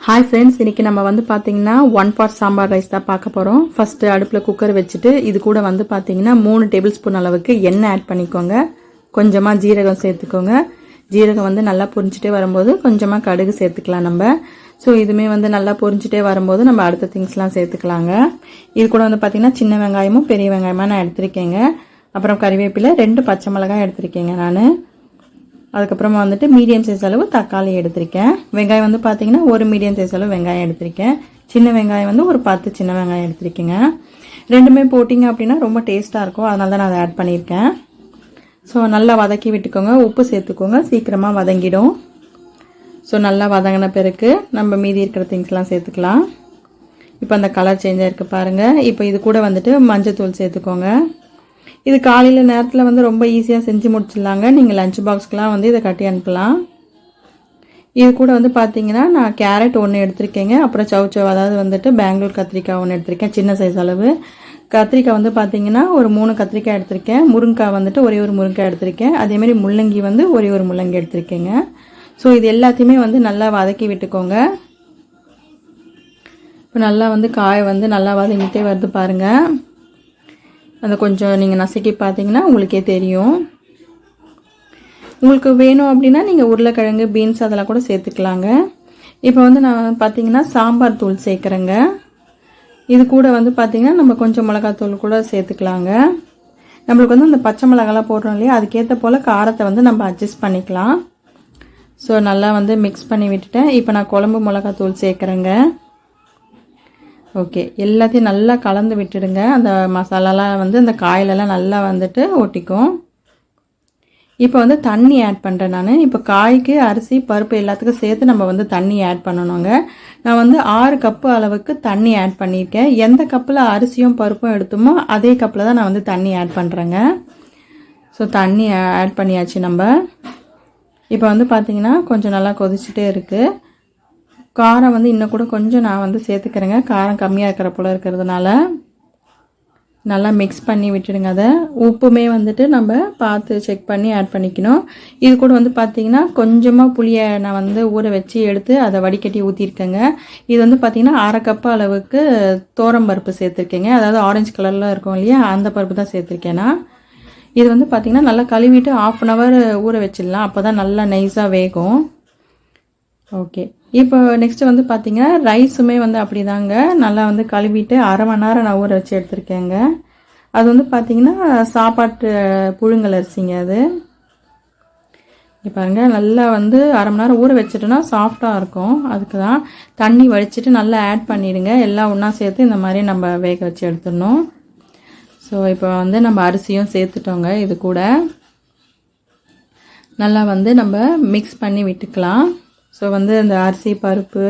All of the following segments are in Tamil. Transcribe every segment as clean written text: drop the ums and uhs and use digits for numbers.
ஹாய் ஃப்ரெண்ட்ஸ், இன்றைக்கி நம்ம வந்து பார்த்திங்கன்னா 1 pot சாம்பார் ரைஸ் தான் பார்க்க போகிறோம். ஃபஸ்ட்டு அடுப்பில் குக்கர் வச்சுட்டு இது கூட வந்து பார்த்திங்கன்னா 3 டேபிள் ஸ்பூன் அளவுக்கு எண்ணெய் ஆட் பண்ணிக்கோங்க. கொஞ்சமாக ஜீரகம் சேர்த்துக்கோங்க. ஜீரகம் வந்து நல்லா பொரிஞ்சிட்டே வரும்போது கொஞ்சமாக கடுகு சேர்த்துக்கலாம் நம்ம. ஸோ இதுவுமே வந்து நல்லா பொரிஞ்சிட்டே வரும்போது நம்ம அடுத்த திங்ஸ்லாம் சேர்த்துக்கலாங்க. இது கூட வந்து பார்த்திங்கன்னா சின்ன வெங்காயமும் பெரிய வெங்காயமாக நான் எடுத்திருக்கேங்க. அப்புறம் கறிவேப்பிலை 2 பச்சை மிளகாய் எடுத்திருக்கேங்க நான். அதுக்கப்புறமா வந்துட்டு மீடியம் சைஸ் அளவு தக்காளி எடுத்திருக்கேன். வெங்காயம் வந்து பார்த்தீங்கன்னா ஒரு மீடியம் சைஸ் அளவு வெங்காயம் எடுத்திருக்கேன். சின்ன வெங்காயம் வந்து ஒரு 10 சின்ன வெங்காயம் எடுத்திருக்கேங்க. ரெண்டுமே போட்டிங்க அப்படின்னா ரொம்ப டேஸ்ட்டாக இருக்கும், அதனால தான் நான் அதை ஆட் பண்ணியிருக்கேன். ஸோ நல்லா வதக்கி விட்டுக்கோங்க. உப்பு சேர்த்துக்கோங்க, சீக்கிரமாக வதங்கிடும். ஸோ நல்லா வதங்கின பிறகு நம்ம மீதி இருக்கிற திங்ஸ்லாம் சேர்த்துக்கலாம். இப்போ அந்த கலர் சேஞ்ச் ஆகிருக்கு பாருங்கள். இப்போ இது கூட வந்துட்டு மஞ்சத்தூள் சேர்த்துக்கோங்க. இது காலையில் நேரத்தில் வந்து ரொம்ப ஈஸியாக செஞ்சு முடிச்சிடலாங்க. நீங்கள் லஞ்ச் பாக்ஸ்க்கெலாம் வந்து இதை கட்டி அனுப்பலாம். இது கூட வந்து பார்த்தீங்கன்னா நான் கேரட் 1 எடுத்திருக்கேங்க. அப்புறம் சவுச்சவ், அதாவது வந்துட்டு பெங்களூர் கத்திரிக்காய் 1 எடுத்திருக்கேன், சின்ன சைஸ் அளவு. கத்திரிக்காய் வந்து பார்த்தீங்கன்னா ஒரு 3 கத்திரிக்காய் எடுத்திருக்கேன். முருங்கைக்காய் வந்துட்டு ஒரே ஒரு முருங்கைக்காய் எடுத்திருக்கேன். அதேமாதிரி முள்ளங்கி வந்து ஒரே ஒரு முள்ளங்கி எடுத்திருக்கேங்க. ஸோ இது எல்லாத்தையுமே வந்து நல்லா வதக்கி விட்டுக்கோங்க. இப்போ நல்லா வந்து காய் வந்து நல்லா வதங்கிட்டே வருது பாருங்கள். அதை கொஞ்சம் நீங்கள் நசுக்கி பார்த்தீங்கன்னா உங்களுக்கே தெரியும். உங்களுக்கு வேணும் அப்படின்னா நீங்கள் உருளைக்கிழங்கு, பீன்ஸ் அதெல்லாம் கூட சேர்த்துக்கலாங்க. இப்போ வந்து நான் பார்த்தீங்கன்னா சாம்பார் தூள் சேர்க்குறேங்க. இது கூட வந்து பார்த்தீங்கன்னா நம்ம கொஞ்சம் மிளகாத்தூள் கூட சேர்த்துக்கலாங்க. நம்மளுக்கு வந்து அந்த பச்சை மிளகாலாம் போடுறோம் இல்லையா, அதுக்கேற்ற போல் காரத்தை வந்து நம்ம அட்ஜஸ்ட் பண்ணிக்கலாம். ஸோ நல்லா வந்து மிக்ஸ் பண்ணி விட்டுட்டேன். இப்போ நான் குழம்பு மிளகாத்தூள் சேர்க்குறேங்க. ஓகே, எல்லாத்தையும் நல்லா கலந்து விட்டுடுங்க. அந்த மசாலாலாம் வந்து அந்த காயிலெல்லாம் நல்லா வந்துட்டு ஒட்டிக்கும். இப்போ வந்து தண்ணி ஆட் பண்ணுறேன் நான். இப்போ காய்க்கு அரிசி பருப்பு எல்லாத்துக்கும் சேர்த்து நம்ம வந்து தண்ணி ஆட் பண்ணணுங்க. நான் வந்து 6 கப்பு அளவுக்கு தண்ணி ஆட் பண்ணியிருக்கேன். எந்த கப்பில் அரிசியும் பருப்பும் எடுத்தோமோ அதே கப்பில் தான் நான் வந்து தண்ணி ஆட் பண்ணுறேங்க. ஸோ தண்ணி ஆட் பண்ணியாச்சு நம்ம. இப்போ வந்து பார்த்திங்கன்னா கொஞ்சம் நல்லா கொதிச்சுட்டே இருக்குது. காரம் வந்து இன்னும் கூட கொஞ்சம் நான் வந்து சேர்த்துக்கிறேங்க. காரம் கம்மியாக இருக்கிற போல் இருக்கிறதுனால நல்லா மிக்ஸ் பண்ணி விட்டுடுங்க. அதை உப்புமே வந்துட்டு நம்ம பார்த்து செக் பண்ணி ஆட் பண்ணிக்கணும். இது கூட வந்து பார்த்திங்கன்னா கொஞ்சமாக புளியை நான் வந்து ஊற வச்சு எடுத்து அதை வடிகட்டி ஊற்றிருக்கேங்க. இது வந்து பார்த்திங்கன்னா 1/2 கப்பு அளவுக்கு பருப்பு சேர்த்துருக்கேங்க. அதாவது ஆரஞ்சு கலரில் இருக்கும் இல்லையா, அந்த பருப்பு தான் சேர்த்துருக்கேன் நான். இது வந்து பார்த்திங்கன்னா நல்லா கழுவிட்டு 1/2 அன் ஹவர் ஊற வச்சிடலாம். அப்போ தான் நல்லா நைஸாக வேகும். ஓகே, இப்போ நெக்ஸ்ட்டு வந்து பார்த்திங்கன்னா ரைஸுமே வந்து அப்படி தாங்க நல்லா வந்து கழுவிட்டு 1/2 மணி நேரம் நான் ஊற வச்சு எடுத்துருக்கேங்க. அது வந்து பார்த்திங்கன்னா சாப்பாட்டு புழுங்கல் அரிசிங்க அது. இங்கே பாருங்கள், நல்லா வந்து 1/2 மணி நேரம் ஊற வச்சுட்டோன்னா சாஃப்டாக இருக்கும். அதுக்கு தான் தண்ணி வடிச்சிட்டு நல்லா ஆட் பண்ணிவிடுங்க. எல்லாம் ஒன்றா சேர்த்து இந்த மாதிரி நம்ம வேக வச்சு எடுத்துடணும். ஸோ இப்போ வந்து நம்ம அரிசியும் சேர்த்துட்டோங்க. இது கூட நல்லா வந்து நம்ம மிக்ஸ் பண்ணி விட்டுக்கலாம். ஸோ வந்து இந்த அரிசி பருப்பு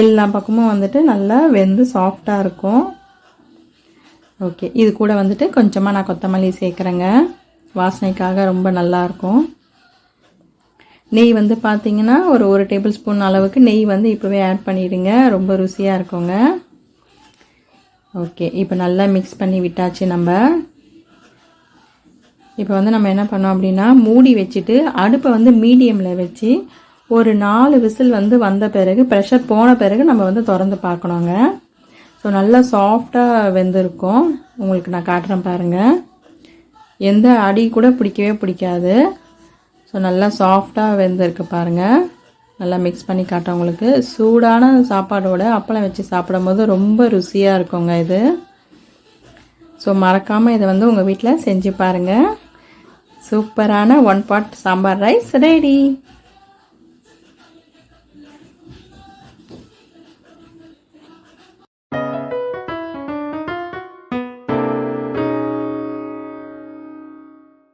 எல்லா பக்கமும் வந்துட்டு நல்லா வெந்து சாஃப்டாக இருக்கும். ஓகே, இது கூட வந்துட்டு கொஞ்சமாக நான் கொத்தமல்லி சேர்க்குறேங்க. வாசனைக்காக ரொம்ப நல்லாயிருக்கும். நெய் வந்து பார்த்திங்கன்னா ஒரு டேபிள் ஸ்பூன் அளவுக்கு நெய் வந்து இப்போவே ஆட் பண்ணிடுங்க. ரொம்ப ருசியாக இருக்குங்க. ஓகே, இப்போ நல்லா மிக்ஸ் பண்ணி விட்டாச்சு நம்ம. இப்போ வந்து நம்ம என்ன பண்ணோம் அப்படின்னா மூடி வச்சுட்டு அடுப்பை வந்து மீடியமில் வச்சு ஒரு 4 விசில் வந்து வந்த பிறகு, ப்ரெஷர் போன பிறகு நம்ம வந்து திறந்து பார்க்கணுங்க. ஸோ நல்லா சாஃப்டாக வெந்திருக்கும். உங்களுக்கு நான் காட்டுறேன் பாருங்கள். எந்த அடி கூட பிடிக்கவே பிடிக்காது. ஸோ நல்லா சாஃப்டாக வெந்திருக்கு பாருங்கள். நல்லா மிக்ஸ் பண்ணி காட்டுறேன் உங்களுக்கு. சூடான சாப்பாடோட அப்பளம் வச்சு சாப்பிடும் போது ரொம்ப ருசியாக இருக்குங்க இது. ஸோ மறக்காமல் இதை வந்து உங்கள் வீட்டில் செஞ்சு பாருங்கள். சூப்பரான 1 pot சாம்பார் ரைஸ் ரெடி.